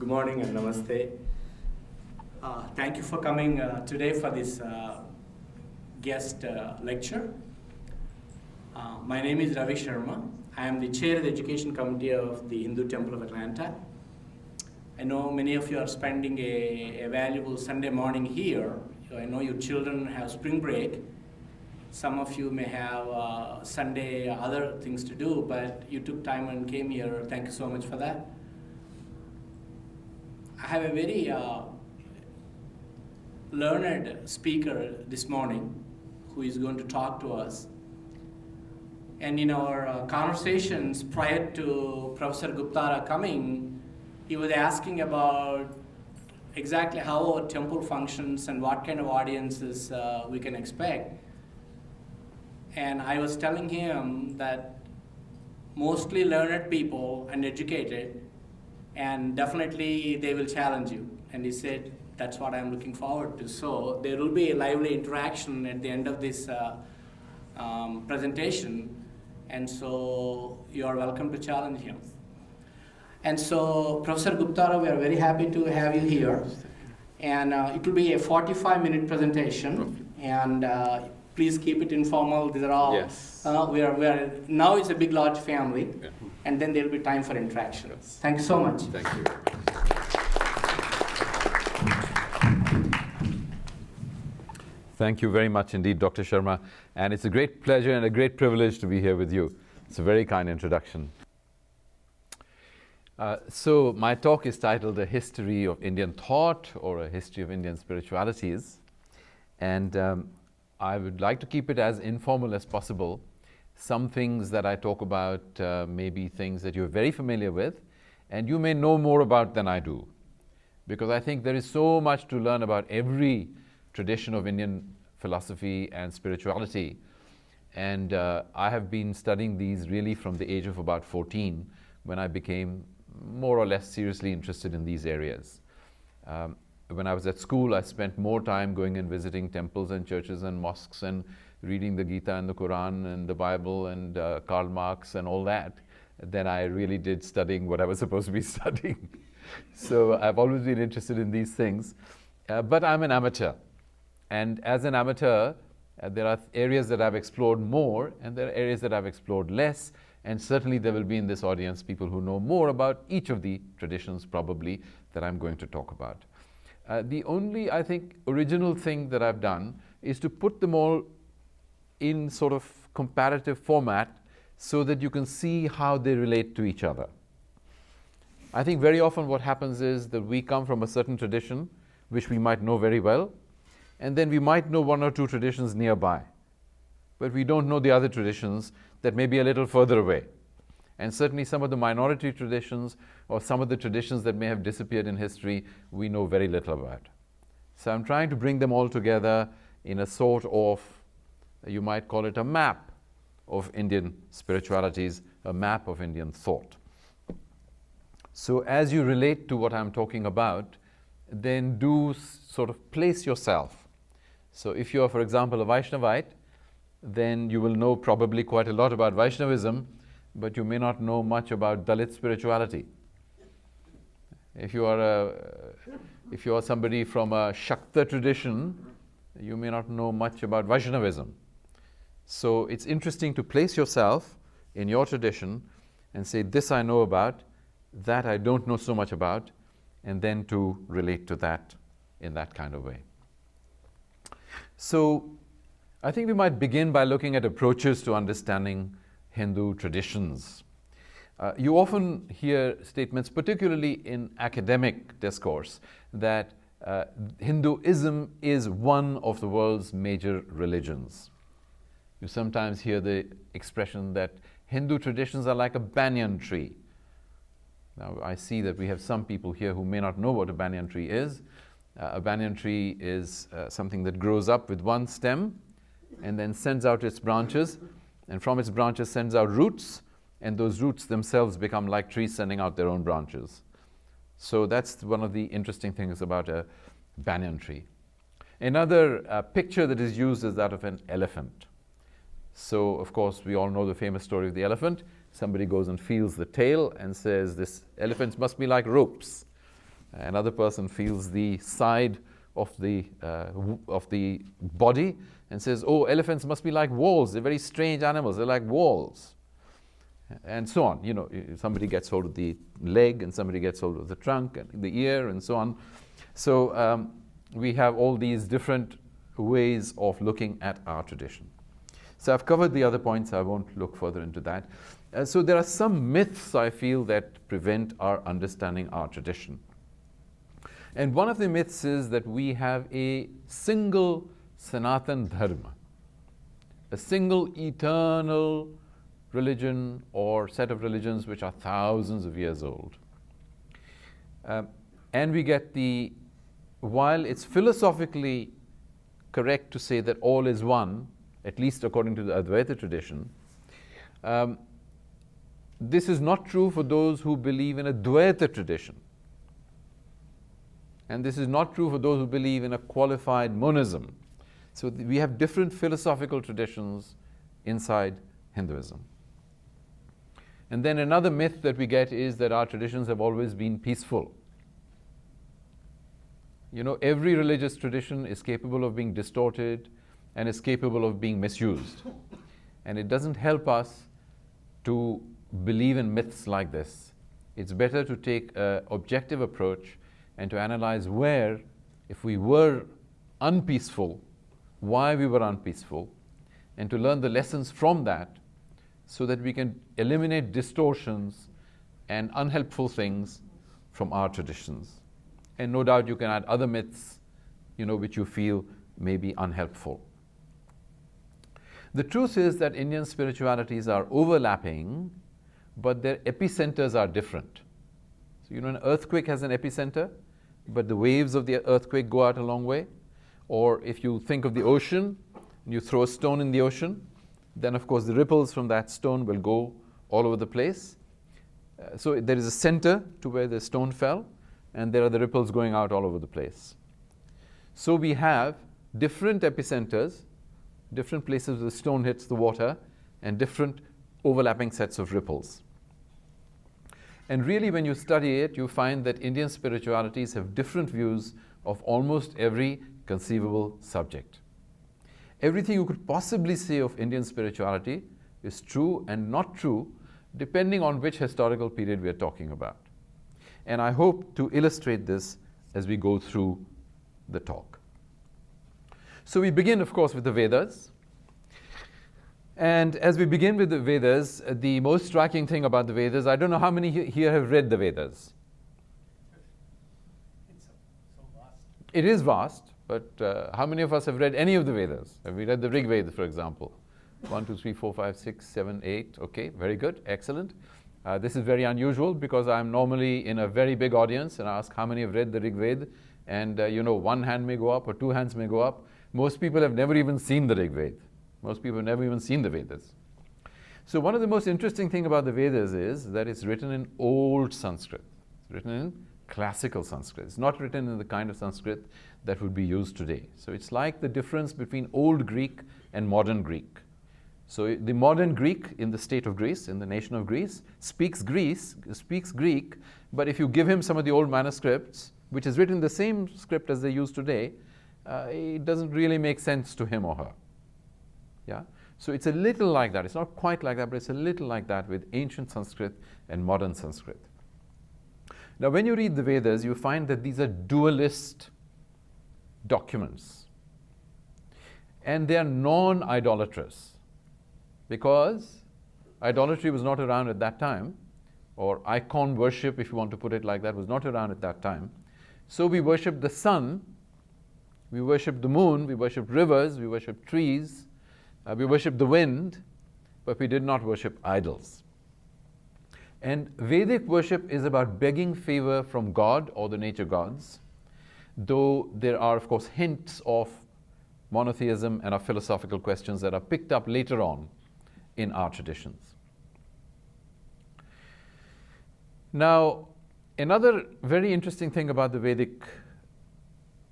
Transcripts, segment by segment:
Good morning and namaste. Thank you for coming today for this guest lecture. My name is Ravi Sharma. I am the chair of the Education Committee of the Hindu Temple of Atlanta. I know many of you are spending a valuable Sunday morning here. I know your children have spring break. Some of you may have Sunday other things to do, but you took time and came here. Thank you so much for that. I have a very learned speaker this morning who is going to talk to us. And in our conversations prior to Professor Guptara coming, he was asking about exactly how our temple functions and what kind of audiences we can expect. And I was telling him that mostly learned people and educated, and definitely they will challenge you. And he said, that's what I'm looking forward to. So there will be a lively interaction at the end of this presentation. And so you are welcome to challenge him. And so Professor Guptara, we are very happy to have you here. And it will be a 45-minute presentation. And please keep it informal. These are all, yes. we are now it's a big, large family. Yeah. And then there will be time for interaction. Yes. Thank you so much. Thank you. Thank you very much indeed, Dr. Sharma. And it's a great pleasure and a great privilege to be here with you. It's a very kind introduction. So my talk is titled A History of Indian Thought, or A History of Indian Spiritualities. And I would like to keep it as informal as possible. Some things that I talk about may be things that you're very familiar with, and you may know more about than I do. Because I think there is so much to learn about every tradition of Indian philosophy and spirituality. And I have been studying these really from the age of about 14, when I became more or less seriously interested in these areas. When I was at school, I spent more time going and visiting temples and churches and mosques and reading the Gita and the Quran and the Bible and Karl Marx and all that than I really did studying what I was supposed to be studying. So I've always been interested in these things. But I'm an amateur. And as an amateur, there are areas that I've explored more and there are areas that I've explored less. And certainly there will be in this audience people who know more about each of the traditions probably that I'm going to talk about. The only, I think, original thing that I've done is to put them all in sort of comparative format so that you can see how they relate to each other. I think very often what happens is that we come from a certain tradition which we might know very well, and then we might know one or two traditions nearby, but we don't know the other traditions that may be a little further away. And certainly some of the minority traditions or some of the traditions that may have disappeared in history, we know very little about. So I'm trying to bring them all together in a sort of, you might call it a map of Indian spiritualities, a map of Indian thought. So as you relate to what I'm talking about, then do sort of place yourself. So if you are, for example, a Vaishnavite, then you will know probably quite a lot about Vaishnavism, but you may not know much about Dalit spirituality. If you are somebody from a Shakta tradition, you may not know much about Vaishnavism. So it's interesting to place yourself in your tradition and say, this I know about, that I don't know so much about, and then to relate to that in that kind of way. So I think we might begin by looking at approaches to understanding Hindu traditions. You often hear statements, particularly in academic discourse, that Hinduism is one of the world's major religions. You sometimes hear the expression that Hindu traditions are like a banyan tree. Now, I see that we have some people here who may not know what a banyan tree is. A banyan tree is something that grows up with one stem and then sends out its branches, and from its branches sends out roots, and those roots themselves become like trees sending out their own branches. So that's one of the interesting things about a banyan tree. Another picture that is used is that of an elephant. So, of course, we all know the famous story of the elephant. Somebody goes and feels the tail and says, this elephant must be like ropes. Another person feels the side of the body and says, oh, elephants must be like walls. They're very strange animals. They're like walls. And so on. You know, somebody gets hold of the leg and somebody gets hold of the trunk and the ear and so on. So we have all these different ways of looking at our tradition. So I've covered the other points. I won't look further into that. So there are some myths, I feel, that prevent our understanding our tradition. And one of the myths is that we have a single Sanatan Dharma, a single eternal religion or set of religions which are thousands of years old. And we get while it's philosophically correct to say that all is one, at least according to the Advaita tradition, this is not true for those who believe in a Dvaita tradition. And this is not true for those who believe in a qualified monism. So we have different philosophical traditions inside Hinduism. And then another myth that we get is that our traditions have always been peaceful. You know, every religious tradition is capable of being distorted and is capable of being misused. And it doesn't help us to believe in myths like this. It's better to take an objective approach and to analyze where, if we were unpeaceful, why we were unpeaceful, and to learn the lessons from that so that we can eliminate distortions and unhelpful things from our traditions. And no doubt you can add other myths, you know, which you feel may be unhelpful. The truth is that Indian spiritualities are overlapping, but their epicenters are different. So, you know, an earthquake has an epicenter, but the waves of the earthquake go out a long way. Or if you think of the ocean, and you throw a stone in the ocean, then of course the ripples from that stone will go all over the place. So there is a center to where the stone fell, and there are the ripples going out all over the place. So we have different epicenters, different places where the stone hits the water, and different overlapping sets of ripples. And really, when you study it, you find that Indian spiritualities have different views of almost every conceivable subject. Everything you could possibly say of Indian spirituality is true and not true, depending on which historical period we are talking about. And I hope to illustrate this as we go through the talk. So we begin, of course, with the Vedas. And as we begin with the Vedas, the most striking thing about the Vedas, I don't know how many here have read the Vedas. It's so vast. It is vast, but how many of us have read any of the Vedas? Have we read the Rig Veda, for example? 1, 2, 3, 4, 5, 6, 7, 8. Okay, very good, excellent. This is very unusual because I'm normally in a very big audience and I ask how many have read the Rig Veda, and you know, one hand may go up or two hands may go up. Most people have never even seen the Rig Veda. Most people have never even seen the Vedas. So one of the most interesting things about the Vedas is that it's written in old Sanskrit. It's written in classical Sanskrit. It's not written in the kind of Sanskrit that would be used today. So it's like the difference between old Greek and modern Greek. So the modern Greek in the state of Greece, in the nation of Greece, speaks Greek, but if you give him some of the old manuscripts, which is written in the same script as they use today, it doesn't really make sense to him or her. Yeah? So it's a little like that. It's not quite like that, but it's a little like that with ancient Sanskrit and modern Sanskrit. Now, when you read the Vedas, you find that these are dualist documents. And they are non-idolatrous, because idolatry was not around at that time, or icon worship, if you want to put it like that, was not around at that time. So we worship the sun, we worship the moon, we worship rivers, we worship trees, we worship the wind, but we did not worship idols. And Vedic worship is about begging favor from God or the nature gods, though there are, of course, hints of monotheism and of philosophical questions that are picked up later on in our traditions. Now, another very interesting thing about the Vedic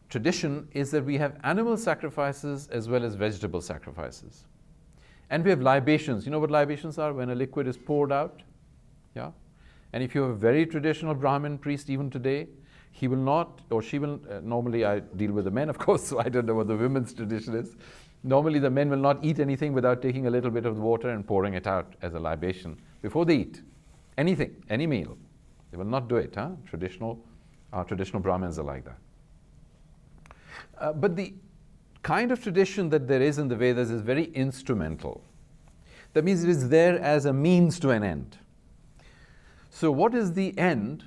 tradition is that we have animal sacrifices as well as vegetable sacrifices. And we have libations. You know what libations are? When a liquid is poured out. Yeah? And if you have a very traditional Brahmin priest even today, He will not, or she will, normally I deal with the men, of course, so I don't know what the women's tradition is. Normally the men will not eat anything without taking a little bit of the water and pouring it out as a libation before they eat. Anything, any meal. They will not do it. Traditional Brahmins are like that. But the kind of tradition that there is in the Vedas is very instrumental. That means it is there as a means to an end. So what is the end?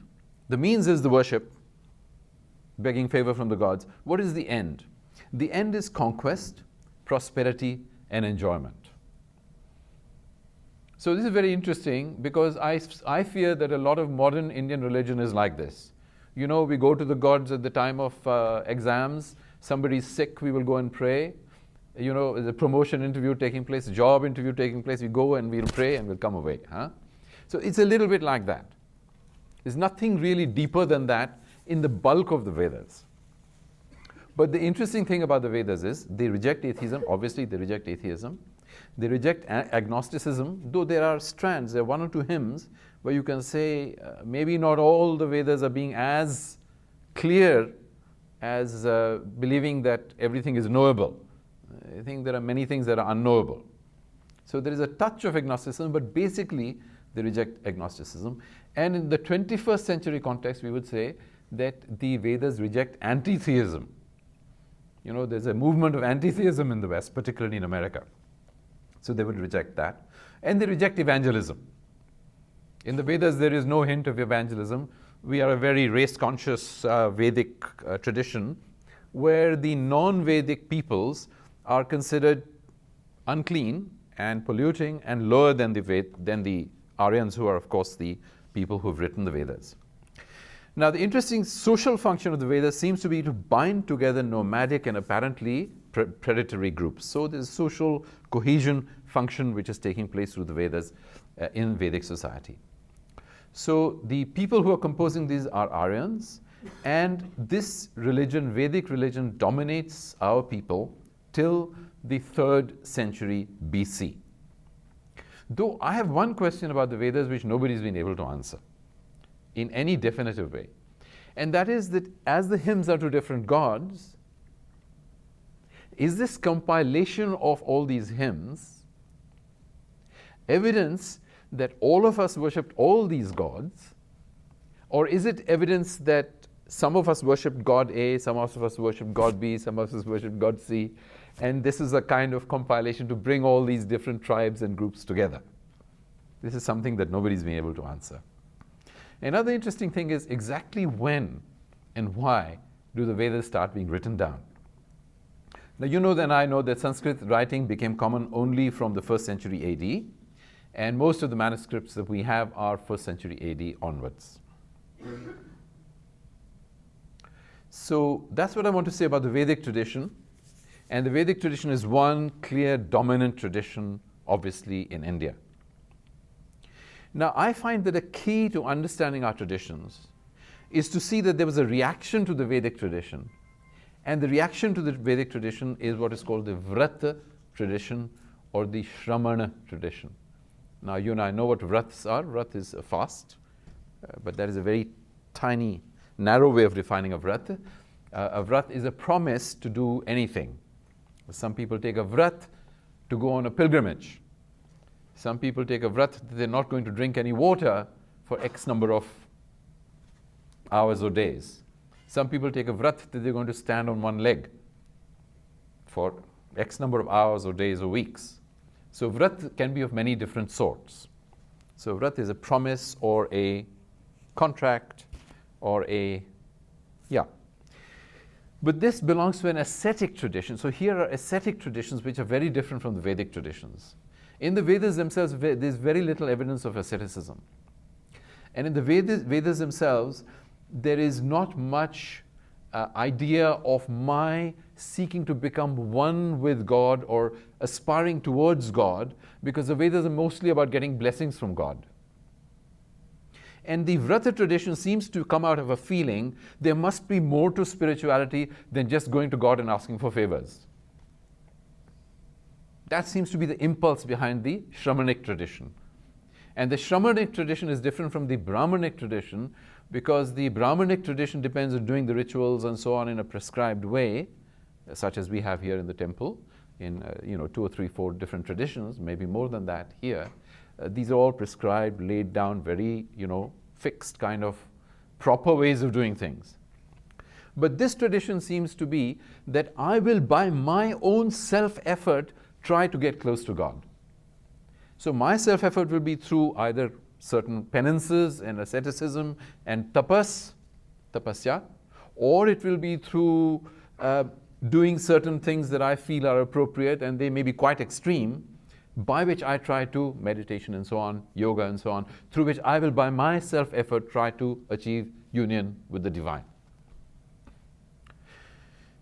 The means is the worship, begging favor from the gods. What is the end? The end is conquest, prosperity, and enjoyment. So this is very interesting because I fear that a lot of modern Indian religion is like this. You know, we go to the gods at the time of exams. Somebody's sick, we will go and pray. You know, there's a promotion interview taking place, a job interview taking place. We go and we'll pray and we'll come away. So it's a little bit like that. There's nothing really deeper than that in the bulk of the Vedas. But the interesting thing about the Vedas is they reject atheism. Obviously, they reject atheism. They reject agnosticism, though there are strands. There are one or two hymns where you can say maybe not all the Vedas are being as clear as believing that everything is knowable. I think there are many things that are unknowable. So there is a touch of agnosticism, but basically they reject agnosticism. And in the 21st century context, we would say that the Vedas reject anti-theism. You know, there's a movement of anti-theism in the West, particularly in America. So they would reject that. And they reject evangelism. In the Vedas, there is no hint of evangelism. We are a very race-conscious Vedic tradition where the non-Vedic peoples are considered unclean and polluting and lower than the Aryans, who are, of course, the people who have written the Vedas. Now, the interesting social function of the Vedas seems to be to bind together nomadic and apparently predatory groups. So there's a social cohesion function which is taking place through the Vedas in Vedic society. So the people who are composing these are Aryans, and this religion, Vedic religion, dominates our people till the 3rd century BC. Though I have one question about the Vedas which nobody's been able to answer in any definitive way. And that is that as the hymns are to different gods, is this compilation of all these hymns evidence that all of us worshipped all these gods? Or is it evidence that some of us worshipped God A, some of us worshipped God B, some of us worshipped God C, and this is a kind of compilation to bring all these different tribes and groups together? This is something that nobody's been able to answer. Another interesting thing is exactly when and why do the Vedas start being written down? Now, you know that I know that Sanskrit writing became common only from the 1st century AD, and most of the manuscripts that we have are 1st century AD onwards. So that's what I want to say about the Vedic tradition. And the Vedic tradition is one clear dominant tradition, obviously, in India. Now, I find that a key to understanding our traditions is to see that there was a reaction to the Vedic tradition. And the reaction to the Vedic tradition is what is called the Vrata tradition or the Shramana tradition. Now, you and I know what Vrats are. Vrat is a fast, but that is a very tiny, narrow way of defining a Vrat. A Vrat is a promise to do anything. Some people take a Vrat to go on a pilgrimage. Some people take a Vrat that they're not going to drink any water for X number of hours or days. Some people take a Vrat that they're going to stand on one leg for X number of hours or days or weeks. So Vrat can be of many different sorts. So Vrat is a promise or a contract or a, But this belongs to an ascetic tradition. So here are ascetic traditions which are very different from the Vedic traditions. In the Vedas themselves, there's very little evidence of asceticism. And in the Vedas themselves, there is not much idea of my seeking to become one with God or aspiring towards God, because the Vedas are mostly about getting blessings from God. And the Vrata tradition seems to come out of a feeling there must be more to spirituality than just going to God and asking for favors. That seems to be the impulse behind the Shramanic tradition. And the Shramanic tradition is different from the Brahmanic tradition, because the Brahmanic tradition depends on doing the rituals and so on in a prescribed way, such as we have here in the temple, in 2 or 3, 4 different traditions, maybe more than that here. These are all prescribed, laid down, very, fixed kind of proper ways of doing things. But this tradition seems to be that I will, by my own self-effort, try to get close to God. So my self-effort will be through either certain penances and asceticism and tapasya, or it will be through doing certain things that I feel are appropriate, and they may be quite extreme, by which I try to, meditation and so on, yoga and so on, through which I will, by my self-effort, try to achieve union with the divine.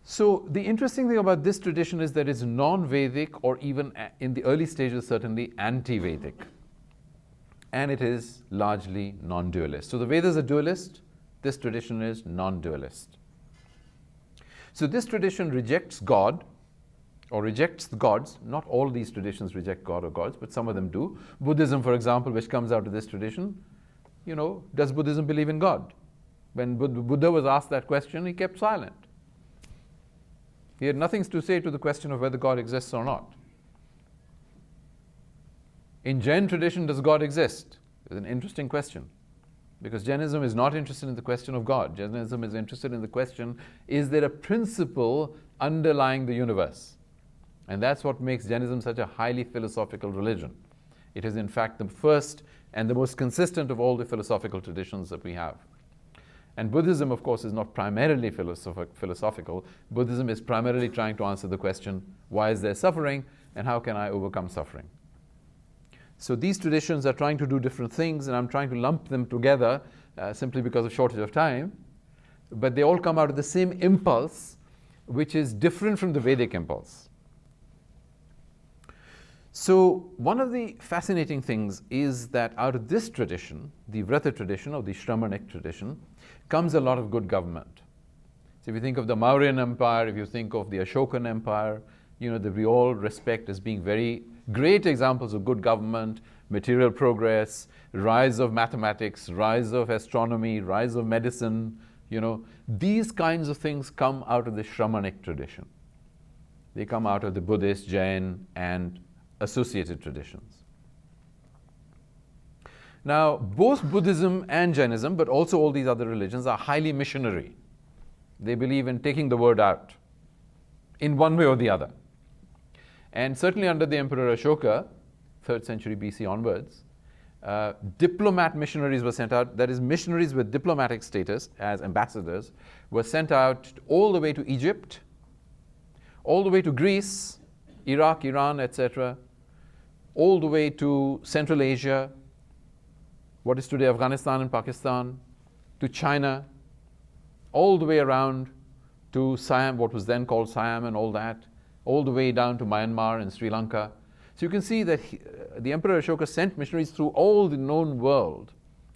So the interesting thing about this tradition is that it's non-Vedic, or even in the early stages certainly anti-Vedic. And it is largely non-dualist. So the Vedas are dualist, this tradition is non-dualist. So this tradition rejects God, or rejects the gods. Not all these traditions reject God or gods, but some of them do. Buddhism, for example, which comes out of this tradition, does Buddhism believe in God? When Buddha was asked that question, he kept silent. He had nothing to say to the question of whether God exists or not. In Jain tradition, does God exist? It's an interesting question, because Jainism is not interested in the question of God. Jainism is interested in the question, is there a principle underlying the universe? And that's what makes Jainism such a highly philosophical religion. It is in fact the first and the most consistent of all the philosophical traditions that we have. And Buddhism, of course, is not primarily philosophical. Buddhism is primarily trying to answer the question, why is there suffering, and how can I overcome suffering? So these traditions are trying to do different things, and I'm trying to lump them together simply because of shortage of time. But they all come out of the same impulse, which is different from the Vedic impulse. So one of the fascinating things is that out of this tradition, the Vrata tradition or the Shramanic tradition, comes a lot of good government. So if you think of the Mauryan Empire, if you think of the Ashokan Empire, that we all respect as being very great examples of good government, material progress, rise of mathematics, rise of astronomy, rise of medicine, these kinds of things come out of the Shramanic tradition. They come out of the Buddhist, Jain, and associated traditions. Now, both Buddhism and Jainism, but also all these other religions, are highly missionary. They believe in taking the word out in one way or the other. And certainly under the Emperor Ashoka, 3rd century BC onwards, diplomat missionaries were sent out, that is, missionaries with diplomatic status as ambassadors, were sent out all the way to Egypt, all the way to Greece, Iraq, Iran, etc., all the way to Central Asia, what is today Afghanistan and Pakistan, to China, all the way around to Siam, what was then called Siam and all that, all the way down to Myanmar and Sri Lanka. So you can see that the Emperor Ashoka sent missionaries through all the known world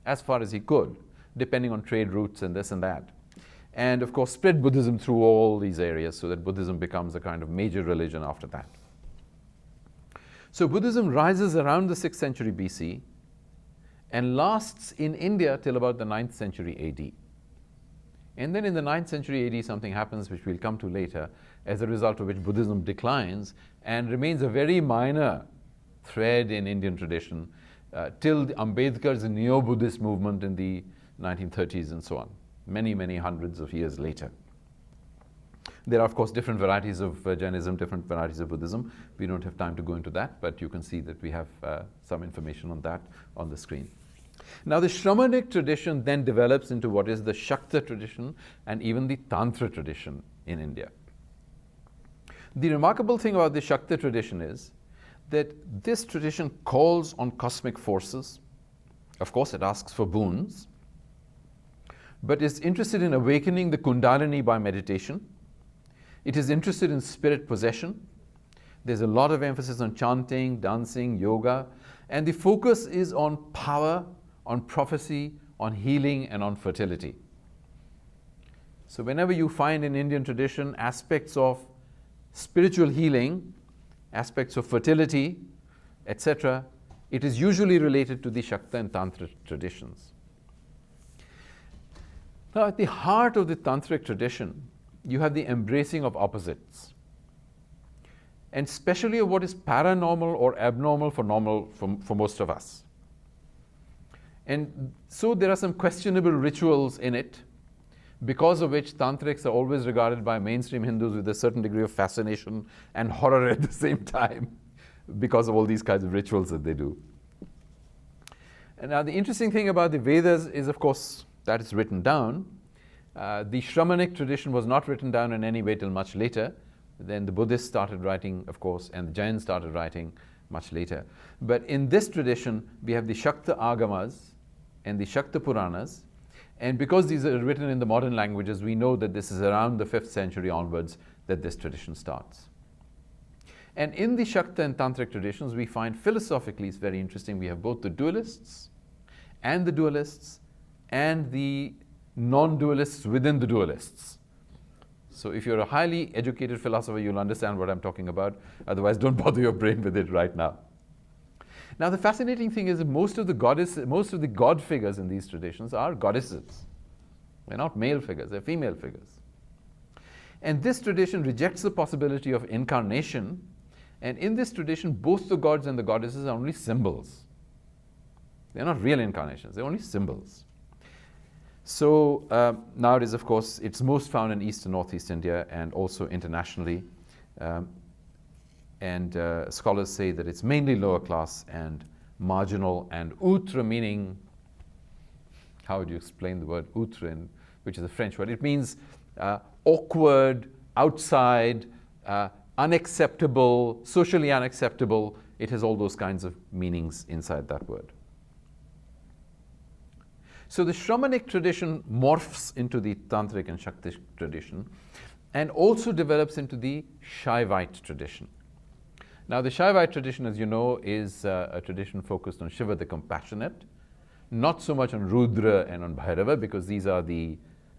as far as he could, depending on trade routes and this and that. And of course spread Buddhism through all these areas so that Buddhism becomes a kind of major religion after that. So Buddhism rises around the 6th century BC and lasts in India till about the 9th century AD. And then in the 9th century AD something happens which we'll come to later, as a result of which Buddhism declines and remains a very minor thread in Indian tradition till Ambedkar's Neo-Buddhist movement in the 1930s and so on, many, many hundreds of years later. There are, of course, different varieties of Jainism, different varieties of Buddhism. We don't have time to go into that, but you can see that we have some information on that on the screen. Now, the Shramanic tradition then develops into what is the Shakta tradition and even the Tantra tradition in India. The remarkable thing about the Shakta tradition is that this tradition calls on cosmic forces. Of course, it asks for boons, but is interested in awakening the Kundalini by meditation. It is interested in spirit possession. There's a lot of emphasis on chanting, dancing, yoga, and the focus is on power, on prophecy, on healing, and on fertility. So whenever you find in Indian tradition aspects of spiritual healing, aspects of fertility, etc., it is usually related to the Shakta and Tantra traditions. Now, at the heart of the tantric tradition, you have the embracing of opposites, and especially of what is paranormal or abnormal for most of us. And so there are some questionable rituals in it, because of which tantrics are always regarded by mainstream Hindus with a certain degree of fascination and horror at the same time, because of all these kinds of rituals that they do. And now the interesting thing about the Vedas is, of course, that it's written down. The Shramanic tradition was not written down in any way till much later. Then the Buddhists started writing, of course, and the Jains started writing much later. But in this tradition, we have the Shakta Agamas and the Shakta Puranas. And because these are written in the modern languages, we know that this is around the 5th century onwards that this tradition starts. And in the Shakta and Tantric traditions, we find philosophically it's very interesting. We have both the dualists and the non-dualists within the dualists. So if you're a highly educated philosopher, you'll understand what I'm talking about. Otherwise, don't bother your brain with it right now. Now, the fascinating thing is that most of the god figures in these traditions are goddesses. They're not male figures, they're female figures. And this tradition rejects the possibility of incarnation. And in this tradition, both the gods and the goddesses are only symbols. They're not real incarnations, they're only symbols. So nowadays, of course, it's most found in East and Northeast India and also internationally. Scholars say that it's mainly lower class and marginal, and outre meaning, how would you explain the word outre, which is a French word? It means awkward, outside, unacceptable, socially unacceptable. It has all those kinds of meanings inside that word. So the Shramanic tradition morphs into the Tantric and Shaktic tradition and also develops into the Shaivite tradition. Now, the Shaivite tradition, as you know, is a tradition focused on Shiva the Compassionate, not so much on Rudra and on Bhairava, because these are the,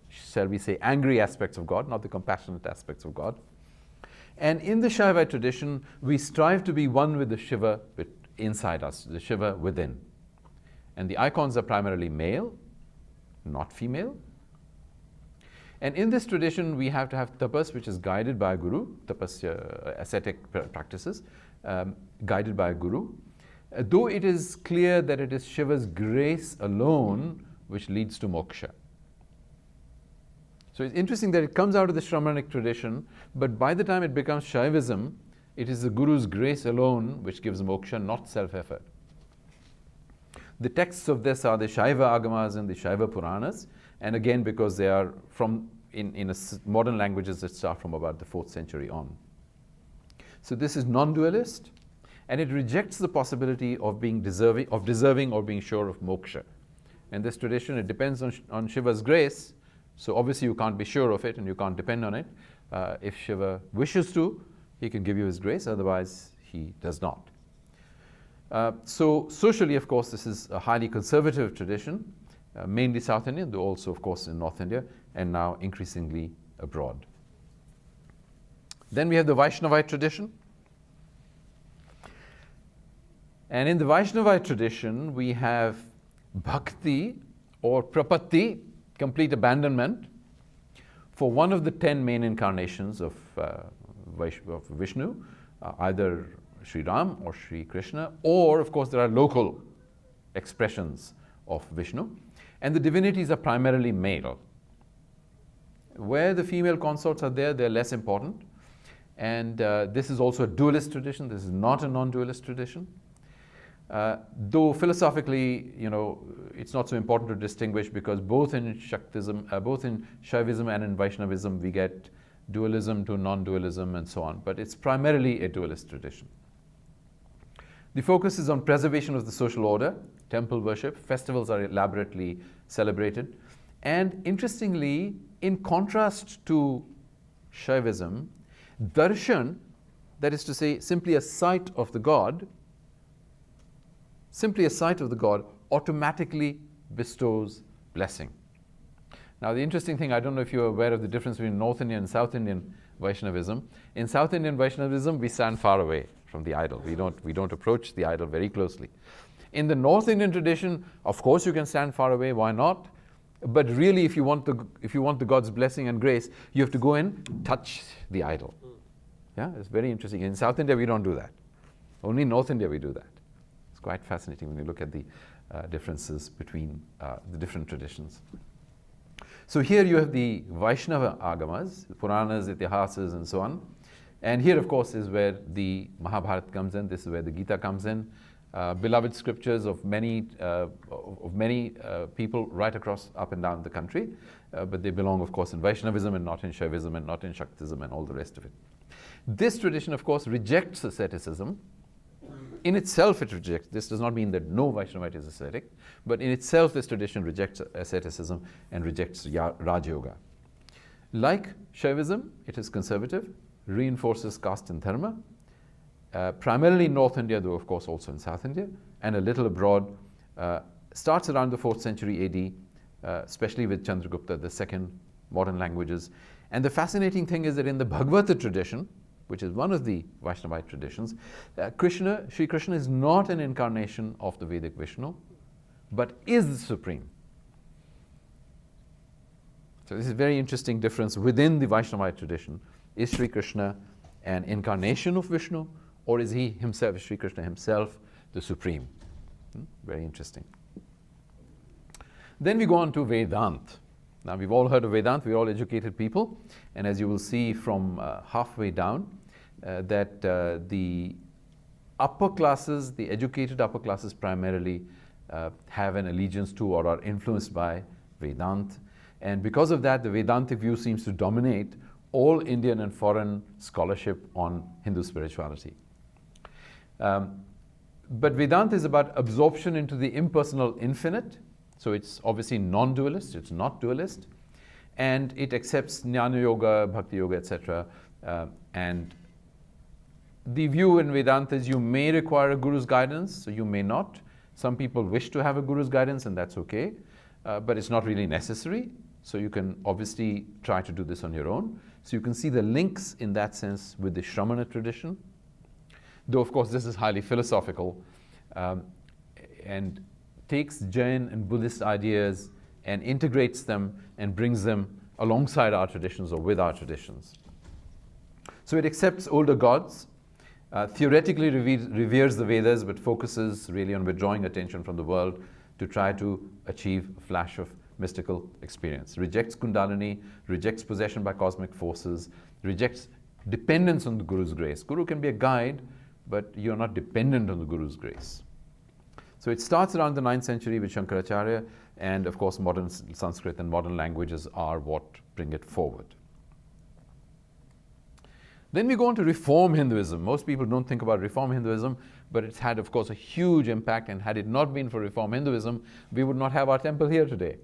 shall we say, angry aspects of God, not the compassionate aspects of God. And in the Shaivite tradition, we strive to be one with the Shiva inside us, the Shiva within. And the icons are primarily male, not female. And in this tradition, we have to have tapas, which is guided by a guru, tapasya, ascetic practices, guided by a guru. Though it is clear that it is Shiva's grace alone which leads to moksha. So it's interesting that it comes out of the Shramanic tradition, but by the time it becomes Shaivism, it is the guru's grace alone which gives moksha, not self-effort. The texts of this are the Shaiva Agamas and the Shaiva Puranas, and again, because they are from modern languages that start from about the 4th century on. So this is non-dualist, and it rejects the possibility of being deserving or being sure of moksha. And this tradition, it depends on Shiva's grace, so obviously you can't be sure of it and you can't depend on it. If Shiva wishes to, he can give you his grace, otherwise he does not. So socially, of course, this is a highly conservative tradition, mainly South Indian, though also, of course, in North India, and now increasingly abroad. Then we have the Vaishnavite tradition. And in the Vaishnavite tradition, we have bhakti or prapatti, complete abandonment, for one of the 10 main incarnations of Vishnu, either Sri Ram or Sri Krishna, or of course there are local expressions of Vishnu, and the divinities are primarily male. Where the female consorts are there, they're less important, and this is also a dualist tradition. This is not a non-dualist tradition. Though philosophically, it's not so important to distinguish, because both in Shaktism, both in Shaivism and in Vaishnavism, we get dualism to non-dualism and so on, but it's primarily a dualist tradition. The focus is on preservation of the social order, temple worship, festivals are elaborately celebrated, and interestingly, in contrast to Shaivism, darshan, that is to say, simply a sight of the god, automatically bestows blessing. Now, the interesting thing, I don't know if you're aware of the difference between North Indian and South Indian Vaishnavism. In South Indian Vaishnavism, we stand far away from the idol. We don't approach the idol very closely. In the North Indian tradition, of course you can stand far away, why not? But really, if you want the God's blessing and grace, you have to go and touch the idol. Yeah, it's very interesting. In South India, we don't do that. Only in North India we do that. It's quite fascinating when you look at the differences between the different traditions. So here you have the Vaishnava Agamas, Puranas, Itihasas, and so on. And here, of course, is where the Mahabharata comes in. This is where the Gita comes in. Beloved scriptures of many people right across, up and down the country. But they belong, of course, in Vaishnavism and not in Shaivism and not in Shaktism and all the rest of it. This tradition, of course, rejects asceticism. In itself, it rejects. This does not mean that no Vaishnavite is ascetic, but in itself, this tradition rejects asceticism and rejects Raj Yoga. Like Shaivism, it is conservative, reinforces caste and dharma, primarily in North India, though of course also in South India, and a little abroad. Starts around the 4th century AD, especially with Chandragupta, the second modern languages. And the fascinating thing is that in the Bhagavata tradition, which is one of the Vaishnavite traditions, Sri Krishna is not an incarnation of the Vedic Vishnu, but is the Supreme. So this is a very interesting difference within the Vaishnavite tradition. Is Sri Krishna an incarnation of Vishnu, or is he himself, Sri Krishna himself, the Supreme? Very interesting. Then we go on to Vedanta. Now we've all heard of Vedanta, we're all educated people, and as you will see from halfway down, that the upper classes, the educated upper classes primarily have an allegiance to or are influenced by Vedanta. And because of that, the Vedantic view seems to dominate all Indian and foreign scholarship on Hindu spirituality. But Vedanta is about absorption into the impersonal infinite. So it's obviously non-dualist, it's not dualist, and it accepts Jnana Yoga, Bhakti Yoga, etc. And the view in Vedanta is you may require a guru's guidance, so you may not. Some people wish to have a guru's guidance, and that's okay, but it's not really necessary. So you can obviously try to do this on your own. So you can see the links in that sense with the Shramana tradition. Though, of course, this is highly philosophical and takes Jain and Buddhist ideas and integrates them and brings them alongside our traditions or with our traditions. So it accepts older gods, theoretically reveres the Vedas, but focuses really on withdrawing attention from the world to try to achieve a flash of mystical experience. Rejects Kundalini, rejects possession by cosmic forces, rejects dependence on the Guru's grace. Guru can be a guide, but you're not dependent on the Guru's grace. So it starts around the 9th century with Shankaracharya, and of course modern Sanskrit and modern languages are what bring it forward. Then we go on to Reform Hinduism. Most people don't think about Reform Hinduism, but it's had, of course, a huge impact, and had it not been for Reform Hinduism, we would not have our temple here today.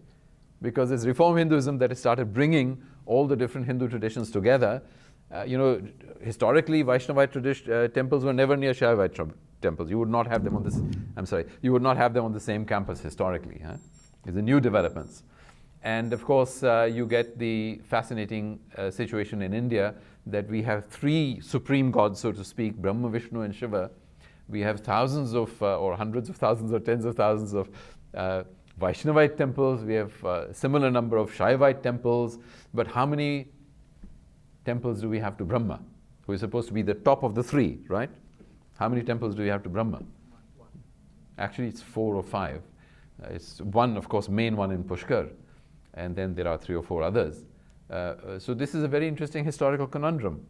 Because it's Reform Hinduism that has started bringing all the different Hindu traditions together. Historically, Vaishnavite temples were never near Shaivite temples. You would not have them on this, you would not have them on the same campus historically. It's the new developments. And of course, you get the fascinating situation in India that we have 3 supreme gods, so to speak, Brahma, Vishnu, and Shiva. We have thousands of, or hundreds of thousands, or tens of thousands of Vaishnavite temples. We have a similar number of Shaivite temples. But how many temples do we have to Brahma, who is supposed to be the top of the 3, right? How many temples do we have to Brahma? Actually, it's 4 or 5. It's one, of course, main one in Pushkar, and then there are 3 or 4 others. So this is a very interesting historical conundrum.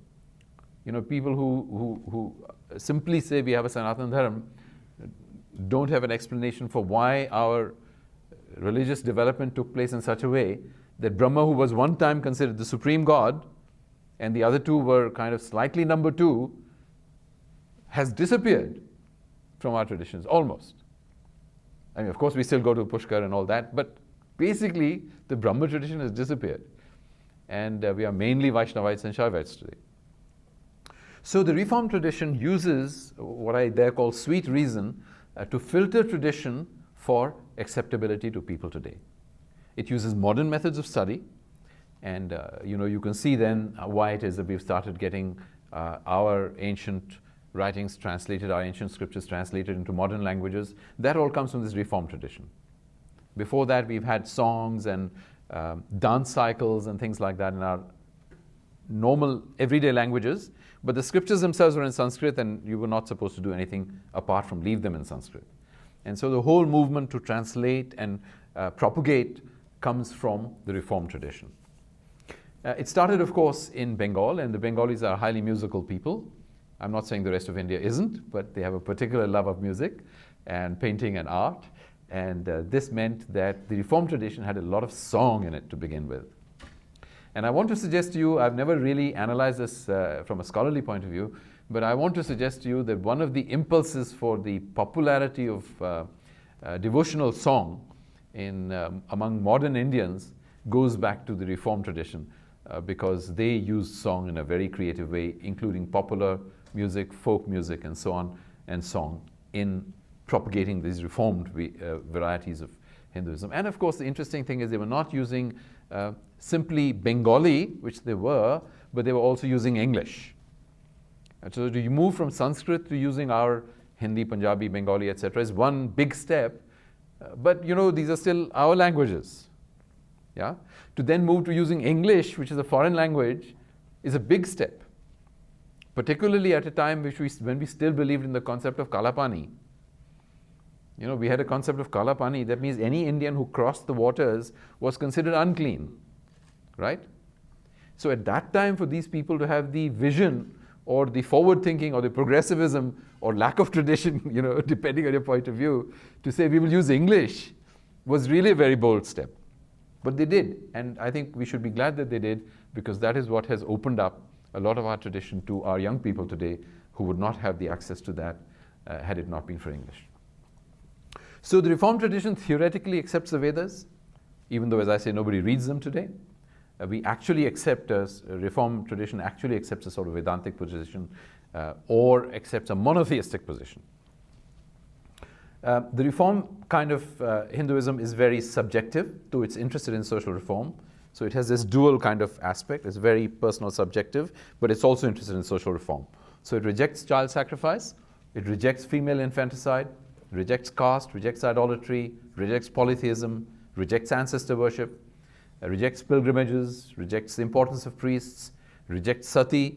People who simply say we have a Sanatana Dharma don't have an explanation for why our religious development took place in such a way that Brahma, who was one time considered the supreme God, and the other 2 were kind of slightly number 2, has disappeared from our traditions, almost. I mean, of course, we still go to Pushkar and all that, but basically, the Brahma tradition has disappeared. And we are mainly Vaishnavites and Shaivites today. So the Reform tradition uses what I there call sweet reason to filter tradition for acceptability to people today. It uses modern methods of study, and you can see then why it is that we've started getting our ancient writings translated, our ancient scriptures translated into modern languages. That all comes from this Reform tradition. Before that, we've had songs and dance cycles and things like that in our normal everyday languages, but the scriptures themselves were in Sanskrit, and you were not supposed to do anything apart from leave them in Sanskrit. And so the whole movement to translate and propagate comes from the Reformed tradition. It started, of course, in Bengal, and the Bengalis are highly musical people. I'm not saying the rest of India isn't, but they have a particular love of music and painting and art. And this meant that the Reformed tradition had a lot of song in it to begin with. And I want to suggest to you, I've never really analyzed this from a scholarly point of view, but I want to suggest to you that one of the impulses for the popularity of devotional song among modern Indians goes back to the Reformed tradition, because they use song in a very creative way, including popular music, folk music, and so on, and song in propagating these Reformed varieties of Hinduism. And of course, the interesting thing is they were not using simply Bengali, which they were, but they were also using English. And so to move from Sanskrit to using our Hindi, Punjabi, Bengali, etc. is one big step, but these are still our languages. Yeah? To then move to using English, which is a foreign language, is a big step, particularly at a time when we still believed in the concept of Kalapani. We had a concept of Kalapani. That means any Indian who crossed the waters was considered unclean, right? So at that time, for these people to have the vision or the forward thinking or the progressivism or lack of tradition, depending on your point of view, to say we will use English was really a very bold step. But they did, and I think we should be glad that they did, because that is what has opened up a lot of our tradition to our young people today who would not have the access to that had it not been for English. So the Reformed tradition theoretically accepts the Vedas, even though, as I say, nobody reads them today. We actually accept, Reformed tradition actually accepts a sort of Vedantic position or accepts a monotheistic position. The Reform kind of Hinduism is very subjective, though it's interested in social reform. So it has this dual kind of aspect. It's very personal, subjective, but it's also interested in social reform. So it rejects child sacrifice, it rejects female infanticide, rejects caste, rejects idolatry, rejects polytheism, rejects ancestor worship, rejects pilgrimages, rejects the importance of priests, rejects sati.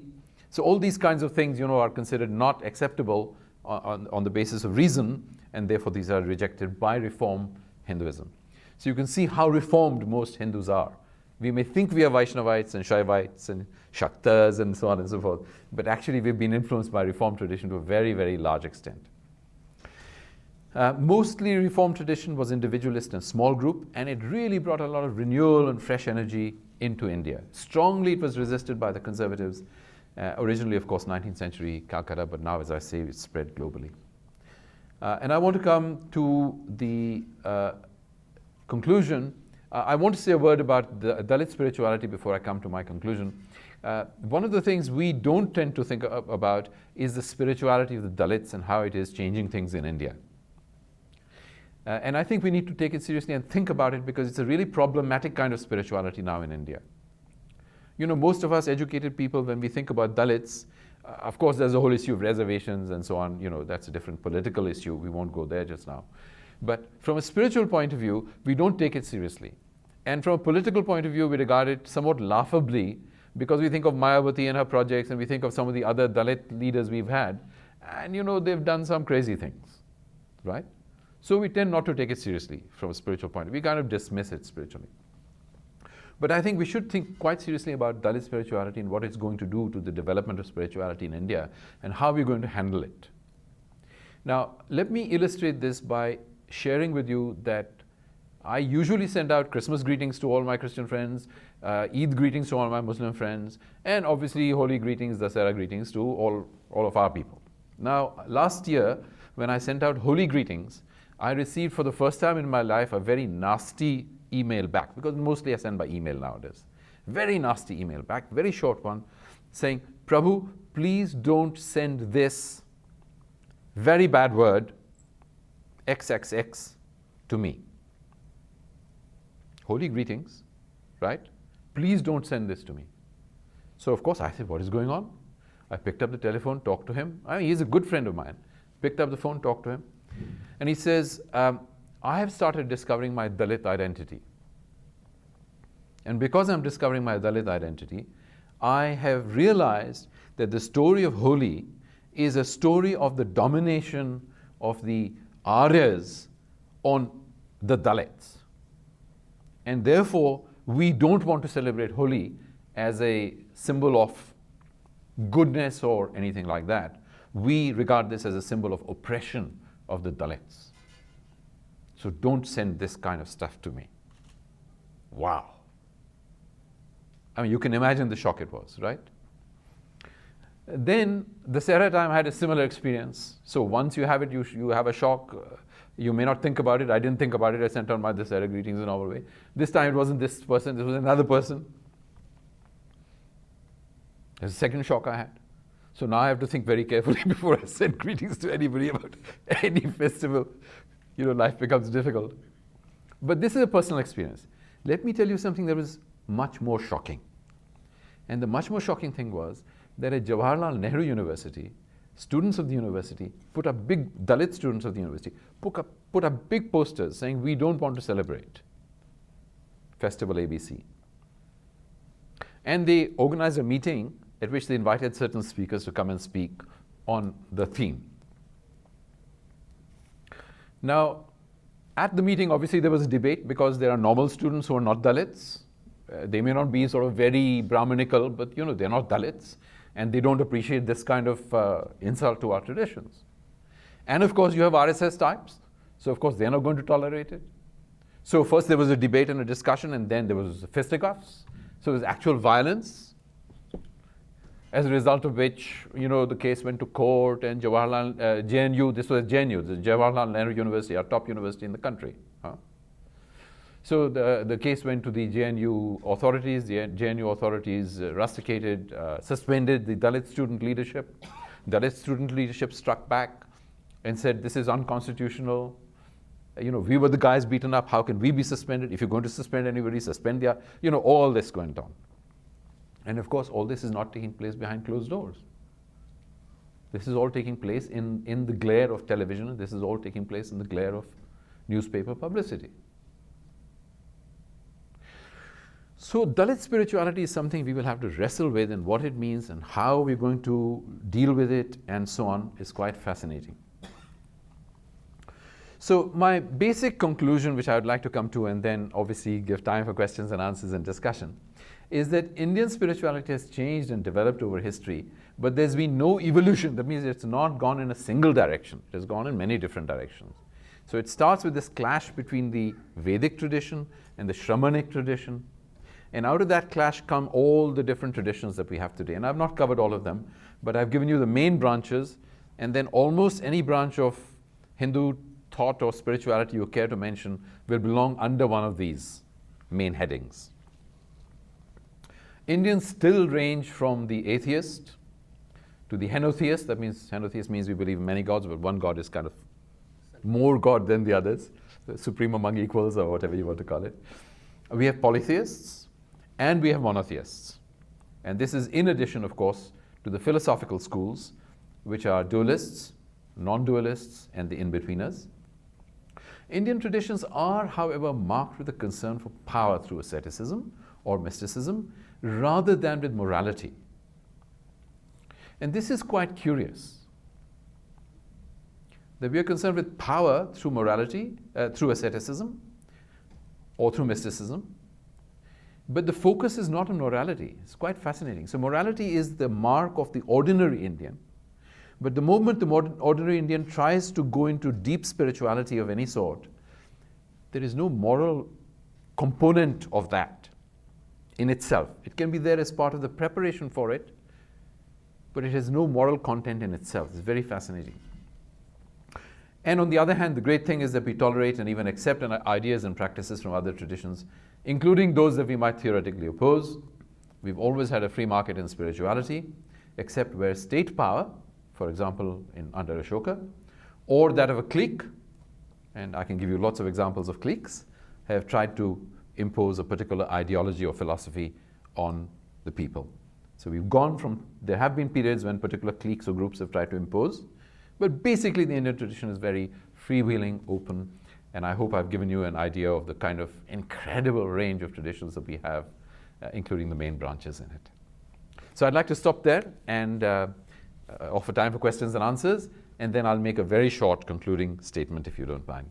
So all these kinds of things, are considered not acceptable on the basis of reason, and therefore these are rejected by Reform Hinduism. So you can see how reformed most Hindus are. We may think we are Vaishnavites and Shaivites and Shaktas and so on and so forth, but actually we've been influenced by Reformed tradition to a very, very large extent. Mostly Reformed tradition was individualist and small group, and it really brought a lot of renewal and fresh energy into India. Strongly it was resisted by the conservatives. Originally, of course, 19th century Calcutta, but now, as I say, it's spread globally. And I want to come to the conclusion. I want to say a word about the Dalit spirituality before I come to my conclusion. One of the things we don't tend to think about is the spirituality of the Dalits and how it is changing things in India. And I think we need to take it seriously and think about it, because it's a really problematic kind of spirituality now in India. Most of us educated people, when we think about Dalits, of course there's a whole issue of reservations and so on. That's a different political issue. We won't go there just now. But from a spiritual point of view, we don't take it seriously. And from a political point of view, we regard it somewhat laughably, because we think of Mayawati and her projects, and we think of some of the other Dalit leaders we've had, and they've done some crazy things, right? So we tend not to take it seriously from a spiritual point of view. We kind of dismiss it spiritually. But I think we should think quite seriously about Dalit spirituality and what it's going to do to the development of spirituality in India and how we're going to handle it. Now, let me illustrate this by sharing with you that I usually send out Christmas greetings to all my Christian friends, Eid greetings to all my Muslim friends, and obviously Holi greetings, Dasara greetings to all of our people. Now, last year, when I sent out Holi greetings, I received for the first time in my life a very nasty email back, because mostly I send by email nowadays. Very nasty email back, very short one, saying, Prabhu, please don't send this very bad word, XXX, to me. Holy greetings, right? Please don't send this to me. So of course I said, what is going on? I picked up the telephone, talked to him. He's a good friend of mine. Picked up the phone, talked to him. And he says, I have started discovering my Dalit identity. And because I'm discovering my Dalit identity, I have realized that the story of Holi is a story of the domination of the Aryas on the Dalits. And therefore, we don't want to celebrate Holi as a symbol of goodness or anything like that. We regard this as a symbol of oppression of the Dalits. So don't send this kind of stuff to me. Wow. I mean, you can imagine the shock it was, right? Then the Sera time had a similar experience. So once you have it, you have a shock. You may not think about it. I didn't think about it. I sent out my Sera greetings in our way. This time it wasn't this person, it was another person. There's a second shock I had. So now I have to think very carefully before I send greetings to anybody about any festival. You know, life becomes difficult. But this is a personal experience. Let me tell you something that was much more shocking. And the much more shocking thing was that at Jawaharlal Nehru University, students of the university put up big, Dalit students of the university, put up big posters saying, we don't want to celebrate Festival ABC. And they organized a meeting at which they invited certain speakers to come and speak on the theme. Now, at the meeting, obviously there was a debate because there are normal students who are not Dalits. They may not be sort of very Brahminical, but you know, they're not Dalits. And they don't appreciate this kind of insult to our traditions. And of course, you have RSS types. So of course, they're not going to tolerate it. So first there was a debate and a discussion, and then there was fisticuffs. So there was actual violence, as a result of which, you know, the case went to court, and Jawaharlal, JNU, this was JNU, the Jawaharlal Nehru University, our top university in the country. So the case went to the JNU authorities. The JNU authorities rusticated, suspended the Dalit student leadership. Dalit student leadership struck back and said, this is unconstitutional. You know, we were the guys beaten up. How can we be suspended? If you're going to suspend anybody, suspend their, you know, all this went on. And of course, all this is not taking place behind closed doors. This is all taking place in the glare of television. This is all taking place in the glare of newspaper publicity. So Dalit spirituality is something we will have to wrestle with, and what it means and how we're going to deal with it and so on is quite fascinating. So my basic conclusion, which I would like to come to and then obviously give time for questions and answers and discussion, is that Indian spirituality has changed and developed over history, but there's been no evolution. That means it's not gone in a single direction. It has gone in many different directions. So it starts with this clash between the Vedic tradition and the Shramanic tradition. And out of that clash come all the different traditions that we have today. And I've not covered all of them, but I've given you the main branches, and then almost any branch of Hindu thought or spirituality you care to mention will belong under one of these main headings. Indians still range from the atheist to the henotheist. That means, henotheist means we believe in many gods, but one god is kind of more god than the others, supreme among equals or whatever you want to call it. We have polytheists, and we have monotheists. And this is in addition, of course, to the philosophical schools, which are dualists, non-dualists, and the in-betweeners. Indian traditions are, however, marked with a concern for power through asceticism or mysticism, rather than with morality. And this is quite curious, that we are concerned with power through morality, through asceticism, or through mysticism, but the focus is not on morality. It's quite fascinating. So morality is the mark of the ordinary Indian. But the moment the ordinary Indian tries to go into deep spirituality of any sort, there is no moral component of that in itself. It can be there as part of the preparation for it, but it has no moral content in itself. It's very fascinating. And on the other hand, the great thing is that we tolerate and even accept ideas and practices from other traditions, including those that we might theoretically oppose. We've always had a free market in spirituality, except where state power, for example, under Ashoka, or that of a clique, and I can give you lots of examples of cliques, have tried to impose a particular ideology or philosophy on the people. So we've gone from, there have been periods when particular cliques or groups have tried to impose, but basically the Indian tradition is very freewheeling, open, And I hope I've given you an idea of the kind of incredible range of traditions that we have, including the main branches in it. So I'd like to stop there and offer time for questions and answers, and then I'll make a very short concluding statement if you don't mind.